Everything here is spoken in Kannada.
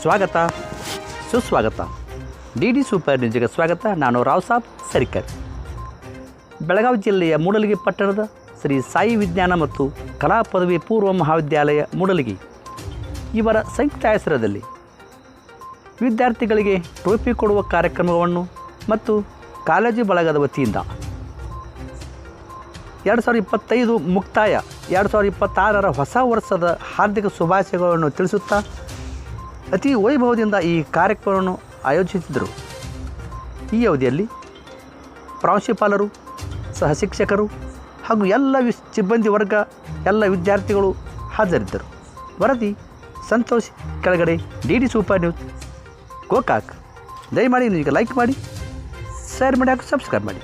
ಸ್ವಾಗತ ಸುಸ್ವಾಗತ. ಡಿ ಸೂಪರ್ ನ್ಯೂಸ್ಗೆ ಸ್ವಾಗತ. ನಾನು ರಾವ್ ಸಾಬ್ ಸರಿಕರ್. ಬೆಳಗಾವಿ ಜಿಲ್ಲೆಯ ಮೂಡಲಗಿ ಪಟ್ಟಣದ ಶ್ರೀ ಸಾಯಿ ವಿಜ್ಞಾನ ಮತ್ತು ಕಲಾ ಪದವಿ ಪೂರ್ವ ಮಹಾವಿದ್ಯಾಲಯ ಮೂಡಲಗಿ ಇವರ ಸಂಯುಕ್ತ ಹೆಸರದಲ್ಲಿ ವಿದ್ಯಾರ್ಥಿಗಳಿಗೆ ಟ್ರೋಫಿ ಕೊಡುವ ಕಾರ್ಯಕ್ರಮವನ್ನು ಮತ್ತು ಕಾಲೇಜು ಬಳಗದ ವತಿಯಿಂದ 2025 ಮುಕ್ತಾಯ 2026 ಹೊಸ ವರ್ಷದ ಹಾರ್ದಿಕ ಶುಭಾಶಯಗಳನ್ನು ತಿಳಿಸುತ್ತಾ ಅತಿ ವೈಭವದಿಂದ ಈ ಕಾರ್ಯಕ್ರಮವನ್ನು ಆಯೋಜಿಸಿದರು. ಈ ಅವಧಿಯಲ್ಲಿ ಪ್ರಾಂಶುಪಾಲರು, ಸಹ ಶಿಕ್ಷಕರು ಹಾಗೂ ಎಲ್ಲ ಸಿಬ್ಬಂದಿ ವರ್ಗ, ಎಲ್ಲ ವಿದ್ಯಾರ್ಥಿಗಳು ಹಾಜರಿದ್ದರು. ವರದಿ ಸಂತೋಷ್ ಕೆಳಗಡೆ, ಡಿ ಸೂಪರ್ ನ್ಯೂಸ್ ಗೋಕಾಕ್. ದಯಮಾಡಿ ನೀವು ಲೈಕ್ ಮಾಡಿ, ಶೇರ್ ಮಾಡಿ ಹಾಗೂ ಸಬ್ಸ್ಕ್ರೈಬ್ ಮಾಡಿ.